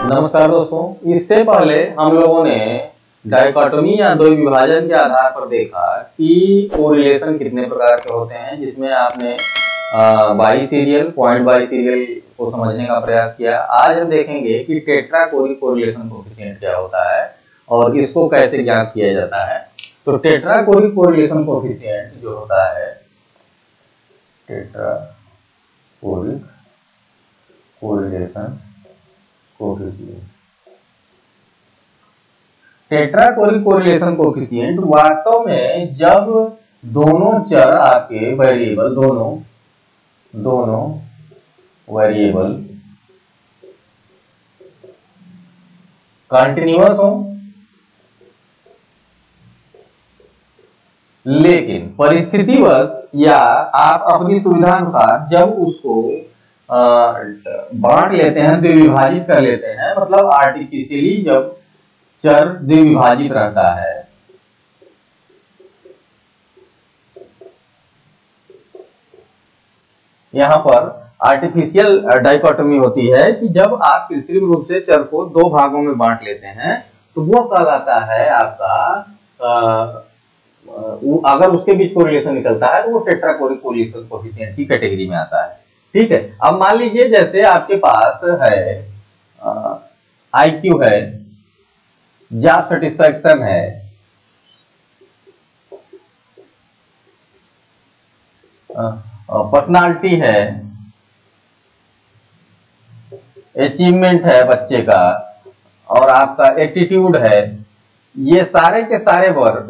नमस्कार दोस्तों, इससे पहले हम लोगों ने डाइकोटोमी या द्वि विभाजन के आधार पर देखा कि कोरिलेशन कितने प्रकार के होते हैं, जिसमें आपने by serial, point by serial को समझने का प्रयास किया। आज हम देखेंगे कि टेट्रा कोरिलेशन कोएफिशिएंट क्या होता है और इसको कैसे ज्ञात किया जाता है। तो टेट्रा कोरिलेशन कोएफिशिएंट जो होता है, tetra correlation coefficient, tetra correlation coefficient वास्तव में जब दोनों चर आपके वेरिएबल दोनों वेरिएबल कंटिन्यूअस हो, लेकिन परिस्थितिवश या आप अपनी सुविधानुसार जब उसको बांट लेते हैं, द्विविभाजित कर लेते हैं, मतलब आर्टिफिशियली जब चर द्विविभाजित रहता है, यहां पर आर्टिफिशियल डाइकोटोमी होती है कि जब आप कृत्रिम रूप से चर को दो भागों में बांट लेते हैं तो वो कहलाता है आपका अगर उसके बीच कोरिलेशन निकलता है तो वो टेट्रा कोरिलेशन कोएफिशिएंट की कैटेगरी में आता है। ठीक है, अब मान लीजिए जैसे आपके पास है IQ है, जॉब सेटिस्फैक्शन है, पर्सनालिटी है, अचीवमेंट है बच्चे का, और आपका एटीट्यूड है। ये सारे के सारे वर्ग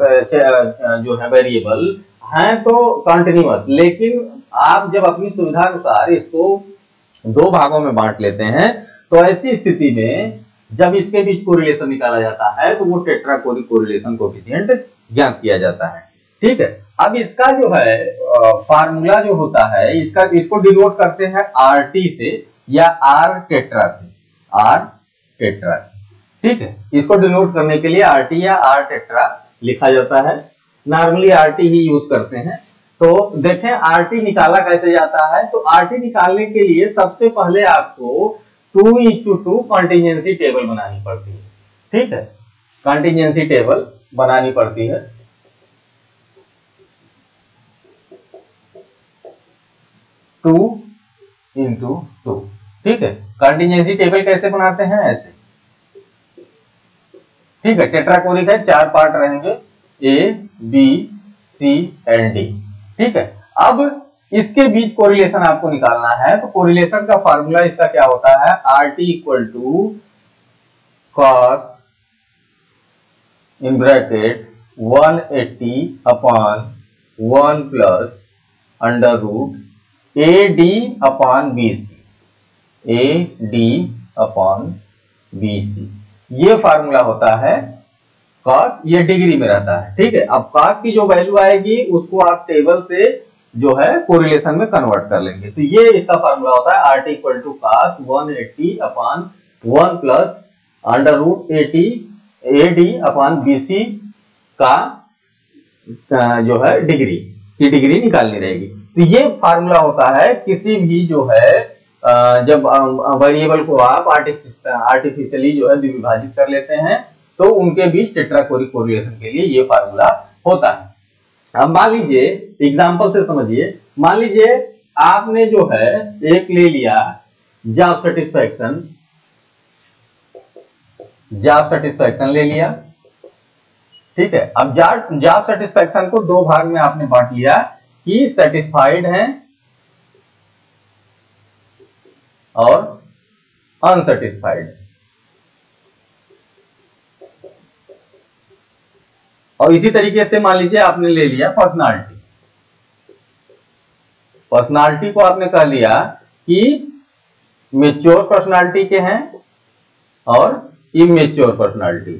जो है वेरिएबल हैं तो कंटिन्यूअस, लेकिन आप जब अपनी सुविधा अनुसार इसको दो भागों में बांट लेते हैं तो ऐसी स्थिति में जब इसके बीच कोरिलेशन निकाला जाता है तो वो टेट्रा कोरिलेशन कोएफिशिएंट ज्ञात किया जाता है। ठीक है, अब इसका जो है फार्मूला जो होता है, इसको डिनोट करते हैं RT से या R टेट्रा से। ठीक है, इसको डिनोट करने के लिए RT या R टेट्रा लिखा जाता है। नॉर्मली RT ही यूज करते हैं। तो देखें RT निकाला कैसे जाता है। तो RT निकालने के लिए सबसे पहले आपको 2:2 कंटीजेंसी टेबल बनानी पड़ती है। ठीक है, कंटीजेंसी टेबल बनानी पड़ती है। Two into two. ठीक है, कंटीजेंसी टेबल कैसे बनाते हैं, ऐसे। ठीक है, टेट्राकोरिक है, 4 पार्ट रहेंगे, A, B, C and D। ठीक है, अब इसके बीच कोरिलेशन आपको निकालना है। तो कोरिलेशन का फार्मूला इसका क्या होता है, RT equal to cos in bracket 180 upon 1 plus under root AD upon BC। ये फार्मूला होता है cos, ये डिग्री में रहता है। ठीक है, अब cos की जो वैल्यू आएगी उसको आप टेबल से जो है कोरिलेशन में कन्वर्ट कर लेंगे। तो ये इसका फार्मूला होता है RT equal to cos 180 upon 1 plus under root AD upon BC का जो है डिग्री निकालनी रहेगी। तो ये फार्मूला होता है किसी भी जो है जब वेरिएबल को आप आर्टिफिशियली जो है द्विभाजित कर लेते हैं तो उनके बीच टेट्रा कोरिलेशन के लिए ये फार्मूला होता है। अब मान लीजिए एग्जांपल से समझिए, मान लीजिए आपने जो है एक ले लिया जॉब सेटिस्फैक्शन ले लिया। ठीक है, अब जॉब सेटिस्फैक्शन को दो भाग में आपने बांट लिया कि सेटिस्फाइड है और अनसेटिस्फाइड। और इसी तरीके से मान लीजिए आपने ले लिया पर्सनालिटी को आपने कह लिया कि मेच्योर पर्सनालिटी के हैं और इमेच्योर पर्सनालिटी।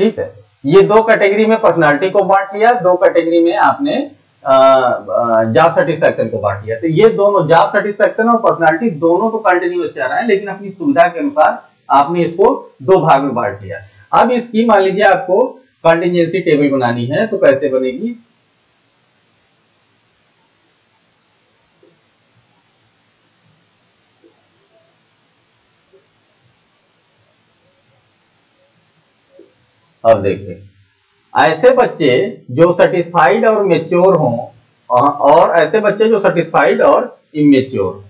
ठीक है, ये दो कैटेगरी में पर्सनालिटी को बांट लिया, दो कैटेगरी में आपने जॉब सेटिस्फैक्शन को बांट लिया। तो ये दोनों जॉब सेटिस्फैक्शन और पर्सनालिटी दोनों तो कंटिन्यूअस चल रहा है, लेकिन अपनी सुविधा के अनुसार आपने इसको दो भाग में बांट लिया। अब इसकी मान लीजिए आपको कंटीजेंसी टेबल बनानी है, तो कैसे बनेगी, अब देखिए, ऐसे बच्चे जो सेटिस्फाइड और मेच्योर हों और ऐसे बच्चे जो सेटिस्फाइड और इमेच्योर,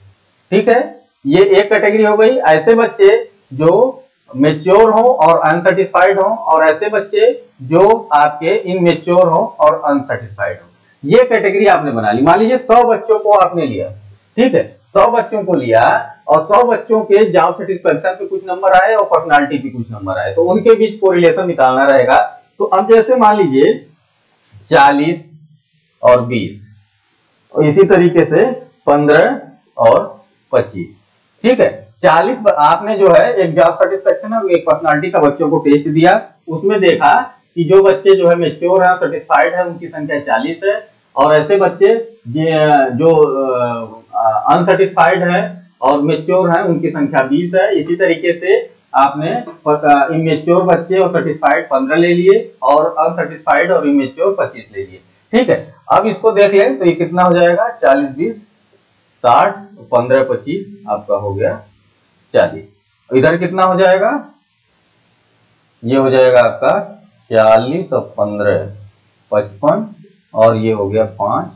ठीक है, ये एक कैटेगरी हो गई। ऐसे बच्चे जो मेच्योर हो और अनसेटिस्फाइड हो, और ऐसे बच्चे जो आपके इनमेच्योर हो और अनसेटिस्फाइड हो, ये कैटेगरी आपने बना ली। मान लीजिए 100 बच्चों को आपने लिया, ठीक है, 100 बच्चों को लिया और 100 बच्चों के जॉब सेटिस्फेक्शन पे कुछ नंबर आए और पर्सनालिटी पे कुछ नंबर आए, तो उनके बीच कोरिलेशन निकालना रहेगा। तो अब जैसे मान लीजिए 40 और 20, और इसी तरीके से 15 और 25, ठीक है। 40 आपने जो है एक जॉब सेटिस्फेक्शन और एक पर्सनालिटी का बच्चों को टेस्ट दिया, उसमें देखा कि जो बच्चे जो है मेच्योर है, सेटिस्फाइड है, उनकी संख्या 40 है, और ऐसे बच्चे जो अनसेटिस्फाइड है और मेच्योर है, उनकी संख्या 20 है। इसी तरीके से आपने इमेच्योर बच्चे और सेटिस्फाइड 15 ले लिए और अनसेटिस्फाइड और इमेच्योर 25 ले लिए, ठीक है। अब इसको देख लें तो ये कितना हो जाएगा, 40 20 60, 15 25 आपका हो गया 40। इधर कितना हो जाएगा, ये हो जाएगा आपका 40 और 15 55, और ये हो गया 5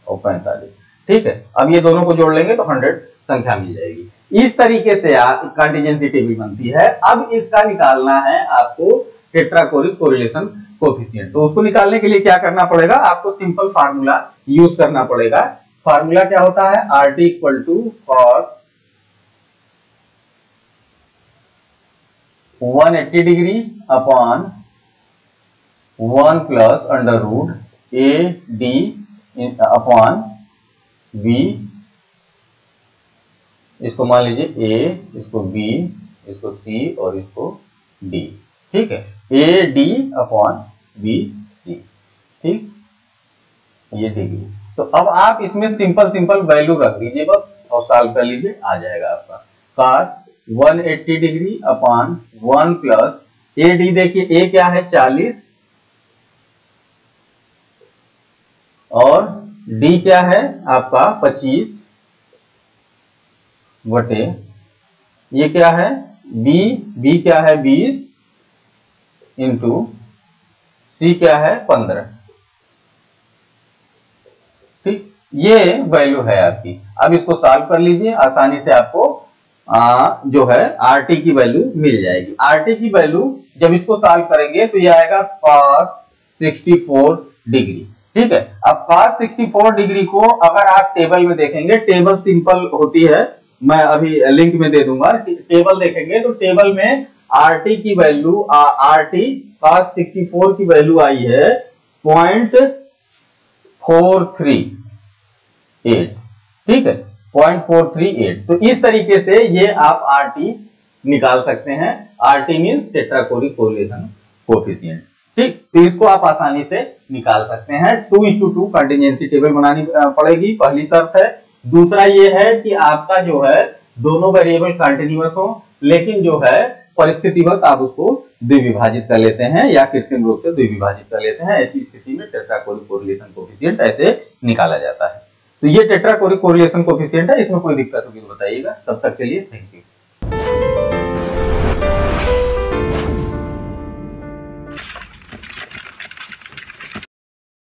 और 45, ठीक है। अब ये दोनों को जोड़ लेंगे तो 100 संख्या मिल जाएगी। इस तरीके से कंटीजेंसी टेबल बनती है। अब इसका निकालना है आपको टेट्राकोरिक कोरिलेशन कोएफिशिएंट। तो उसको निकालने के लिए क्या करना पड़ेगा, आपको सिंपल फार्मूला यूज करना पड़ेगा। फार्मूला क्या होता है, RT equal to cos 180 degree upon 1 plus under root AD upon B, इसको मान लीजिए A, इसको B, इसको C और इसको D, ठीक है, AD अपॉन BC, ठीक, ये डिग्री। तो अब आप इसमें सिंपल वैल्यू रख दीजिए बस और सॉल्व कर लीजिए, आ जाएगा आपका cos 180 degree upon 1 plus AD, देखिए A क्या है 40 और D क्या है आपका 25 बटे, ये क्या है B क्या है 20 इंटू C क्या है 15, ठीक, ये वैल्यू है आपकी। अब इसको सॉल्व कर लीजिए, आसानी से आपको जो है RT की वैल्यू मिल जाएगी। RT की वैल्यू जब इसको सॉल्व करेंगे तो ये आएगा cos 64 डिग्री, ठीक है। अब cos 64 डिग्री को अगर आप टेबल में देखेंगे, टेबल सिंपल होती है, मैं अभी लिंक में दे दूंगा, टेबल देखेंगे तो टेबल में RT की वैल्यू, RT cos 64 की वैल्यू आई है 0.438, ठीक है, 0.438। तो इस तरीके से ये आप RT निकाल सकते हैं। RT मींस टेट्राकोरिक कोरिलेशन कोएफिशिएंट, ठीक। तो इसको आप आसानी से निकाल सकते हैं। 2:2 कंटीजेंसी टेबल बनानी पड़ेगी, पहली शर्त है। दूसरा ये है कि आपका जो है दोनों वेरिएबल कंटिन्यूअस हो, लेकिन जो है परिस्थितिवश आप उसको द्विविभाजित कर लेते हैं या कृत्रिम रूप से द्विविभाजित कर लेते हैं। ऐसी स्थिति में टेट्राकोरिक कोरिलेशन कोएफिशिएंट ऐसे निकाला जाता है। तो ये टेट्राकोरिक कोरिलेशन कोएफिशिएंट है, इसमें कोई दिक्कत होगी तो बताइएगा। तब तक के लिए थैंक यू।